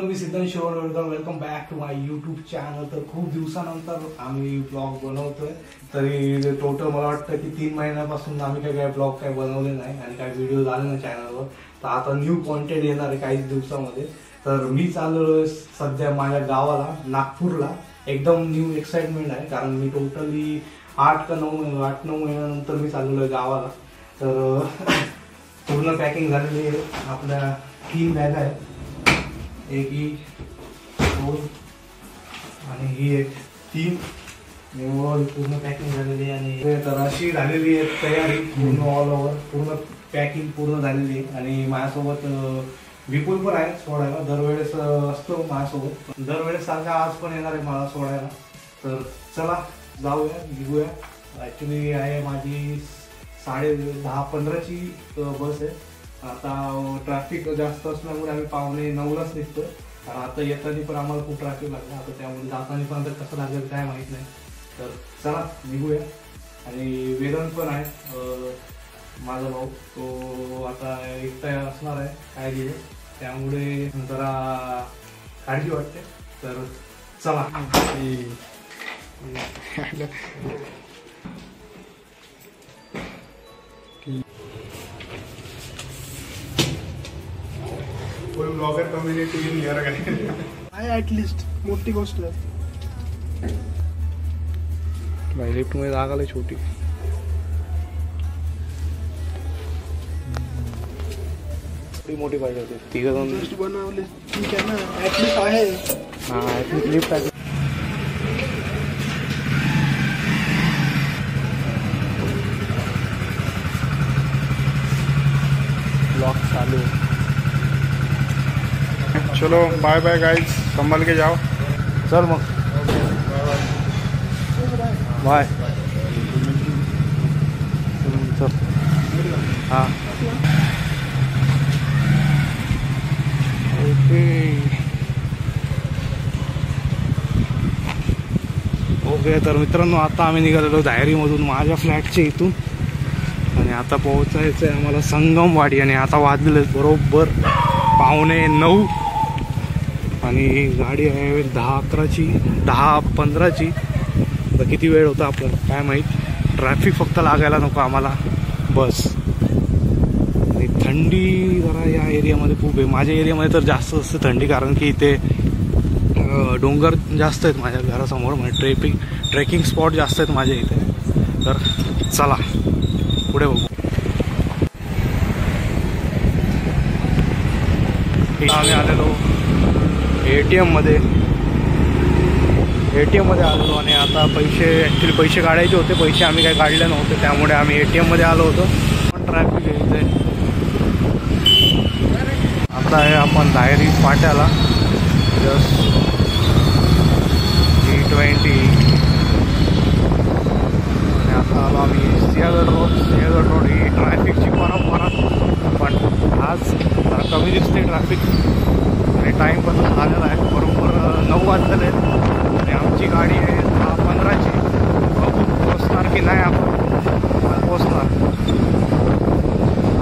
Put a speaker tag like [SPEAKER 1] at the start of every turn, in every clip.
[SPEAKER 1] मित्रांनो, मी Siddhant welcome back to my YouTube channel. तर खूप दिवसानंतर आम्ही ब्लॉग बनवतोय। तरी टोटल मला वाटतं की 3 महिन्यापासून आम्ही काय ब्लॉग काय बनवले नाही आणि काय व्हिडिओ आले नाही चॅनलवर। तर आता न्यू कॉन्टेंट येणार आहे काही दिवसामध्ये। तर मी चाललोय सध्या माझ्या गावाला नागपूरला। एकदम न्यू एक्साइटमेंट आहे कारण मी टोटली 8-9 महिन्यानंतर मी चाललोय गावाला। तर पूर्ण पॅकिंग झालेली आहे। आपल्या 3 बॅग आहेत, एक ही 2 आणि ही एक 3 पूर्ण पॅकिंग झालेली आहे। आणि तर अशी झालेली आहे तयारी पूर्ण ऑल ओव्हर, पूर्ण पॅकिंग पूर्ण झालेली आहे। आणि माझ्यासोबत विपुल पण आहे सोडायला, दरवेळेस असतो माझ्यासोबत, दरवेळेस सारखा आज पण येणार आहे मला सोडायला। तर चला जाऊया, निघूया। ॲक्च्युली आहे माझी 10:30-15ची बस आहे। आता ट्रॅफिक जास्त असल्यामुळे आम्ही 8:45लाच निघतो, कारण आता येताना पण आम्हाला खूप ट्रॅफिक लागलं। आता त्यामुळे जाताना पण आता कसं लागेल काय माहीत नाही। तर चला निघूया। आणि वेदांत पण आहे माझा भाऊ, तो आता एकटा असणार आहे काय दिवस, त्यामुळे जरा काळजी वाटते। तर चला
[SPEAKER 2] कोई ब्लॉगर कम्युनिटी इन हियर आहे
[SPEAKER 3] ॲटलिस्ट मोठी गोष्ट आहे।
[SPEAKER 1] भाई लिफ्ट मध्ये जागा लय छोटी, मोठी पाहिजे होती। 3 जण
[SPEAKER 3] लिस्ट बनवली ठीक आहे ना, ॲटलिस्ट आहे।
[SPEAKER 1] हा ॲटलिस्ट लिफ्ट आहे। ब्लॉक चालू।
[SPEAKER 2] चलो बाय बाय गाइस, संभाल के जाओ।
[SPEAKER 1] चल मग बाय। चल हाँ ओके। तर मित्रांनो, आता आम्ही निघालेलो धायरीमधून माझ्या फ्लॅटच्या इथून, आणि आता पोहोचायचं आहे आम्हाला संगमवाडी। आणि आता वाजलेले बरोबर 8:45 आणि गाडी आहे 10:11ची 10:15ची। तर किती वेळ होता आपल्याला काय माहीत। ट्रॅफिक फक्त लागायला नको आम्हाला बस। आणि थंडी जरा या एरियामध्ये खूप आहे। माझ्या एरियामध्ये तर जास्त असते थंडी, कारण की इथे डोंगर जास्त आहेत माझ्या घरासमोर, म्हणजे ट्रेकिंग स्पॉट जास्त आहेत माझ्या इथे। तर चला पुढे बघू। आम्ही आलेलो ATM मध्ये आलेलो, आणि आता ॲक्च्युली पैसे काढायचे होते, पैसे आम्ही काही काढले नव्हते, त्यामुळे आम्ही ATM मध्ये आलो होतो। पण ट्रॅफिक आहे इथे। आता आहे आपण धायरी फाट्याला, जस्ट G20। आणि आता आलो आम्ही सिंहगड रोड। ही ट्रॅफिकची परंपरा, पण आज जरा कमी दिसते ट्रॅफिक। आणि टाईम पण झालेला आहे, बरोबर 9 वाजलेले आहेत। आणि आमची गाडी आहे 10:15ची। बघू पोचणार की नाही आपण, पोचणार।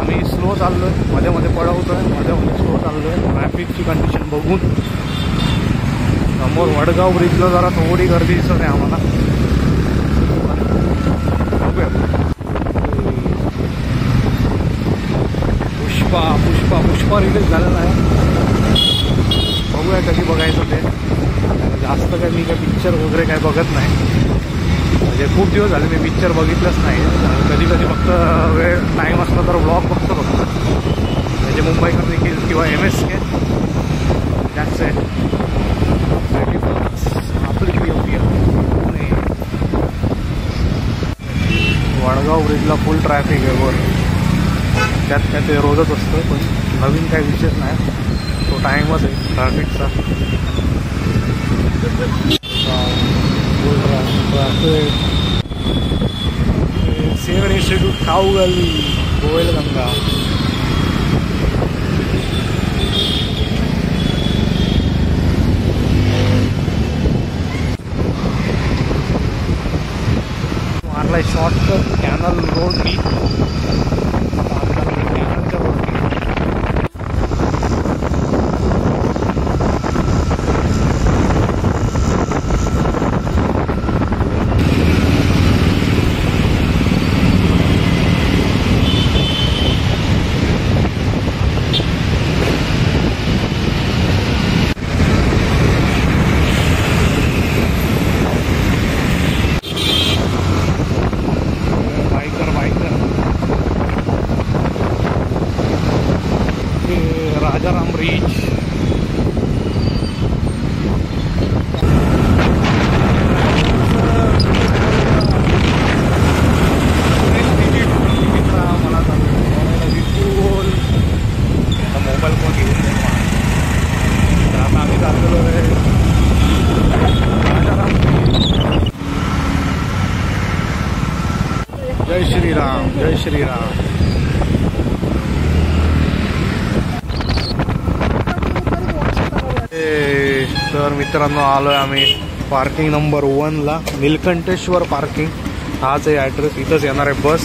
[SPEAKER 1] आम्ही स्लो चाललो आहे, मध्ये मध्ये पळवतो आहे, मध्ये स्लो चाललो आहे ट्रॅफिकची कंडिशन बघून। समोर वडगाव ब्रिजला जरा थोडी गर्दी दिसत आहे आम्हाला। बघूया पुष्पा रिलीज झालेला आहे। बघूया कधी बघायचं ते। जास्त काय मी काय पिक्चर वगैरे काय बघत नाही, म्हणजे खूप दिवस झाले मी पिक्चर बघितलंच नाही। कधी फक्त वेळ टाईम असला तर ब्लॉग बघतो फक्त, म्हणजे मुंबईकर देखील किंवा MSK त्याच आहे आपली आणि वडगाव ब्रिजला फुल ट्रॅफिक आहे वर। त्यात काय ते रोजच असतं, पण नवीन काही विशेष नाही, तो टाईमच आहे ट्रॅफिकचा। सेवन इन्स्टिट्यूट काऊ गल्ली गोयलगंगा। मारला शॉर्टकट कॅनल रोड मी, कॅनलच्या road Rajaram bridge. Mobile phone घेऊन तर आता आम्ही चाललेलो आहे राजाराम. जय श्रीराम, जय श्रीराम. तर मित्रांनो आलोय आम्ही पार्किंग नंबर 1ला, नीलकंठेश्वर पार्किंग. हाच आहे ॲड्रेस. इथंच येणार आहे बस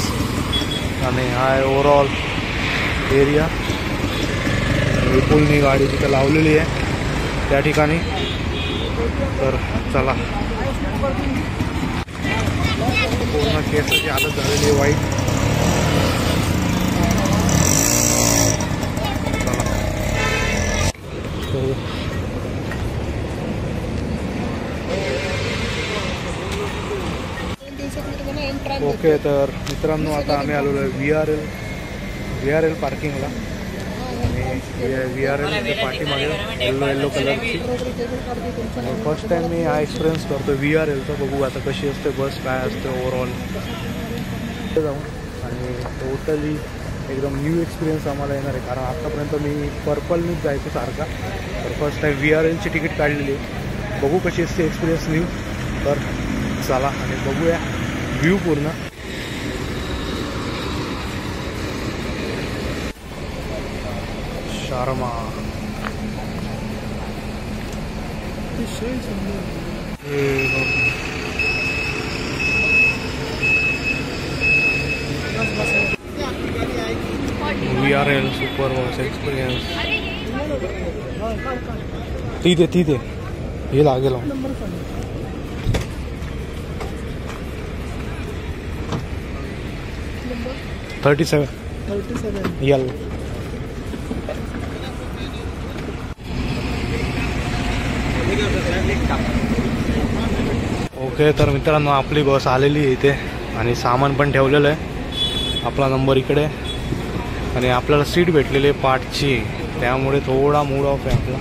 [SPEAKER 1] आणि हा आहे ओव्हरऑल एरिया. विपुलनी गाडी तिथं लावलेली आहे त्या ठिकाणी. तर चला, पूर्ण केसाची हालत झालेली आहे वाईट. ओके. तर मित्रांनो आता आम्ही आलेलो आहे VRL पार्किंगला. VRL पाठीमागे येल्लो कलरची. फर्स्ट टाइम मी हा एक्सपिरियन्स करतो VRLचा. बघू आता कशी असते बस, काय असते ओव्हरऑल जाऊन. आणि टोटली एकदम न्यू एक्सपिरियन्स आम्हाला येणार आहे, कारण आत्तापर्यंत मी पर्पलनीच जायचो सारखा. तर फर्स्ट टाइम VRLची तिकीट काढलेली आहे. बघू कशी असते एक्सपिरियन्स न्यू. तर चला आणि बघूया व्ह्यू पूर्ण. शारमा VRL सुपर बस एक्सपिरियन्स. तिथे हे लागेल 37 L. ओके. तर मित्रांनो आपली बस आलेली आहे इथे आणि सामान पण ठेवलेलं आहे. आपला नंबर इकडे आणि आपल्याला सीट भेटलेली आहे पाठची, त्यामुळे थोडा मूड ऑफ आहे आपला.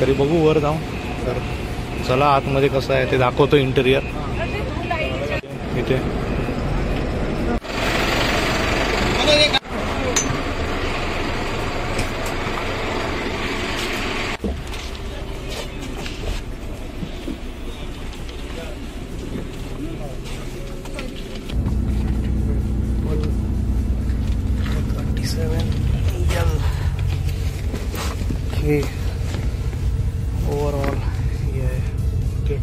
[SPEAKER 1] तरी बघू वर जाऊन. तर चला आतमध्ये कसं आहे ते दाखवतो इंटेरियर इथे. ओव्हरऑल ये ओके.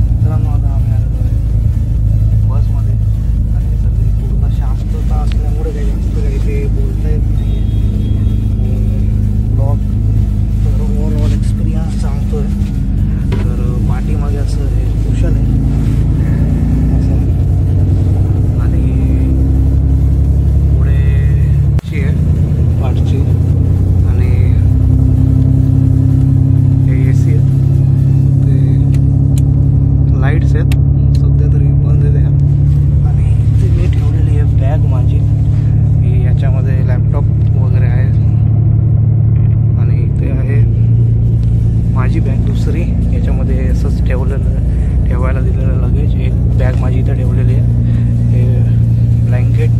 [SPEAKER 1] मित्रांनो आता आम्ही आलेलो आहे बसमध्ये आणि सगळी पूर्ण शांतता असल्यामुळे काही जास्त काही ते बोलता येत नाही ब्लॉग. तर ओव्हरऑल एक्सपिरियन्स सांगतोय. तर पाठीमागे असं हे कुशल आहे असं आणि पुढे ची आहे पाठची आणि AC आहेत. ते लाईट्स आहेत सध्या तरी बंद आहे त्या. आणि ते मी ठेवलेली आहे बॅग माझी. याच्यामध्ये लॅपटॉप वगैरे आहे आणि ते आहे माझी बॅग दुसरी. याच्यामध्ये असंच ठेवायला दिलेलं लगेज. एक बॅग माझी इथं ठेवलेली आहे. हे ब्लँकेट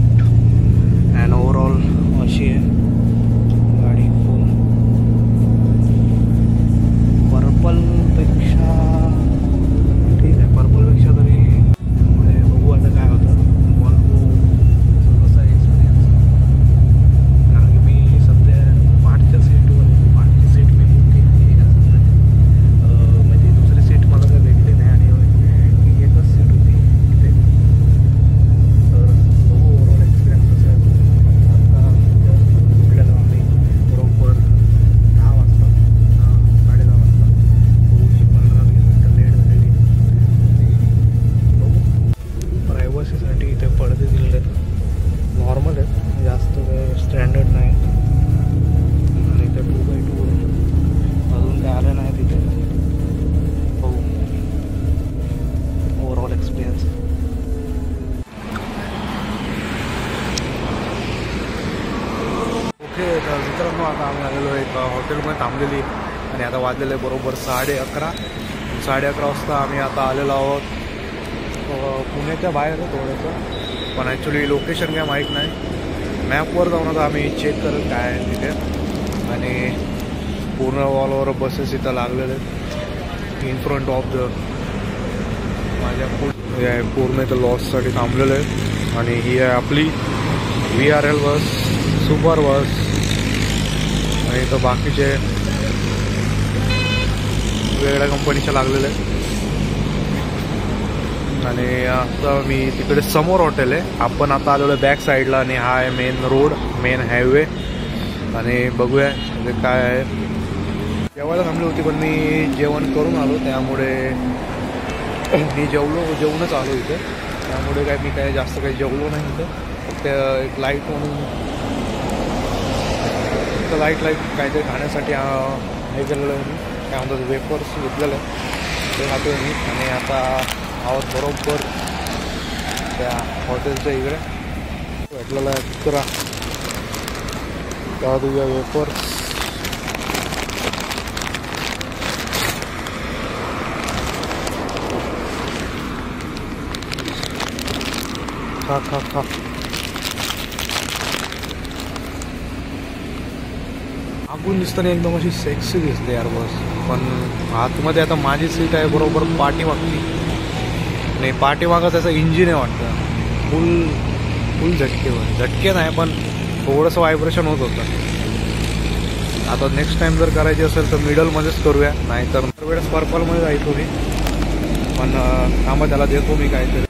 [SPEAKER 1] अँड ओव्हरऑल अशी आहे गाडी. पर्पलपेक्षा ठीक आहे, पर्पलपेक्षा तरी. त्यामुळे बघू आता काय होतं. वॉल्वो कसा एक्सपिरियन्स, कारण की मी सध्या पाठच्या सीटवर आहे. पाठची सीट मी मोठी म्हणजे दुसरी सीट मला काही भेटली नाही आणि एकच सीट होती इथे. तर बघू ओव्हरऑल एक्सपिरियन्स कसा आहे. आता उठलेलो आम्ही बरोबर 10 वाजता, 10:30 वाजता. 15-20 मिनटं लेट झालेली. बघू. प्रायव्हसीसाठी इथे पडदे दिलेले आहेत. नॉर्मल आहेत, जास्त काही स्टँडर्ड नाही. आणि इथे 2x2 अजून काय आलं नाही तिथे. बघू ओव्हरऑल एक्सपिरियन्स. ओके. तर मित्रांनो मित्रांनो, आता आम्ही आलेलो एक हॉटेलमध्ये थांबलेली आणि आता वाजलेलं आहे बरोबर 11:30 वाजता आम्ही आता आलेलो आहोत पुण्याच्या बाहेर थोडंसं, पण ॲक्च्युली लोकेशन काय माहीत नाही. मॅपवर जाऊन आता आम्ही चेक करत काय आहे तिथे. आणि पूर्ण वॉलवर बसेस इथं लागलेले आहेत इन फ्रंट ऑफ द माझ्या पूर्ण इथं लॉससाठी थांबलेलं आहे. आणि ही आहे आपली VRL बस, सुपर बस. आणि इथं बाकीचे वेगळ्या कंपनीच्या लागलेले आहेत. आणि आता मी तिकडे समोर हॉटेल आहे, आपण आता आलेलो आहे बॅक साईडला. आणि हा आहे मेन रोड, मेन हायवे. आणि बघूया म्हणजे काय आहे. जेवायला थांबली होती पण मी जेवण करून आलो, त्यामुळे मी जेवूनच आलो इथे. त्यामुळे काय मी काय जास्त काही जेवलो नाही इथे. फक्त एक लाईट म्हणून लाईट काहीतरी खाण्यासाठी हे केलेलं आहे मी, काय म्हणतात वेफर्स घेतलेलं आहे ते खातो मी. आणि आता आहोत बरोबर त्या हॉटेलच्या इकडे भेटलेला आहे कुत्रा, त्या तुझ्या वेफर्स. खा आगून दिसताना एकदम अशी सेक्सी दिसते यार बस. पण आतमध्ये आता माझी सीट आहे बरोबर पाठीमागची, नाही पाठीमागं त्याचं इंजिन आहे वाटतं. फुल झटके नाही पण थोडंसं व्हायब्रेशन होत होतं. आता नेक्स्ट टाइम जर करायची असेल तर मिडलमध्येच करूया, नाहीतर वेळेस पर्पलमध्ये जायचो मी. पण थांबा त्याला देतो मी काहीतरी.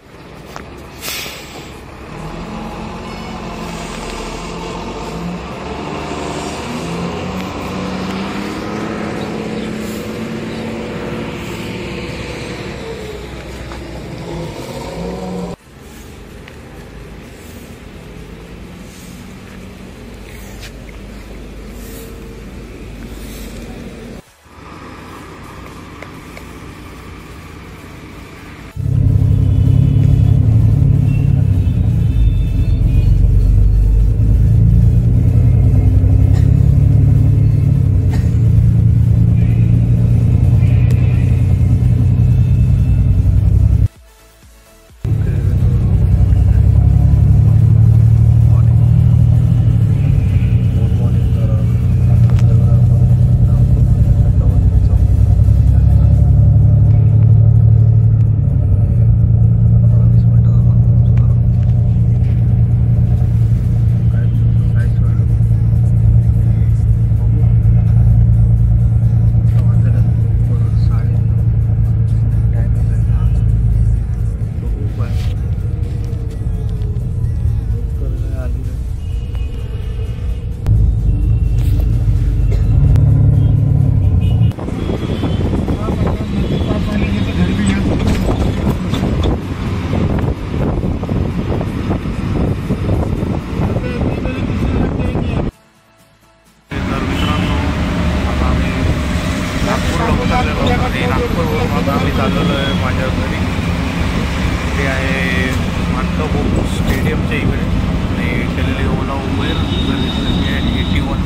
[SPEAKER 1] चाललेलो आहे माझ्या घरी. ते आहे मानकापूर स्टेडियमच्या इकडे आणि दिल्ली ओला उबेर 81.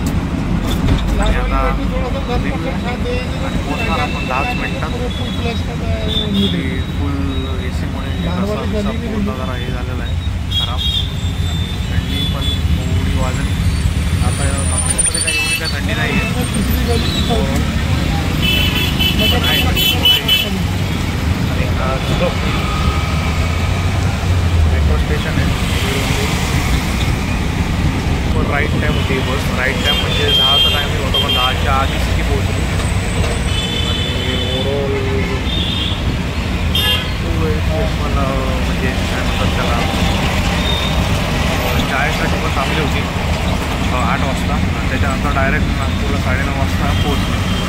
[SPEAKER 1] आणि आता पोचणार आपण 10 मिनिटात. फुल AC मुळे पूर्ण जरा हे झालेलं आहे खराब. थंडी पण थोडी वाजेल. आता नागपूरमध्ये काही एवढी काय थंडी नाही आहे. मेट्रो स्टेशन आहे. राईट टाईम होती बस. राईट टाईम म्हणजे 10चा टायमिंग होतं पण 10च्या आधीच ती पोहोचली. आणि ओव्हरऑल मला म्हणजे काय म्हणतात त्याला चायसाठी पण थांबली होती 8 वाजता. त्याच्यानंतर डायरेक्ट नागपूरला 9:30 वाजता पोहोचली.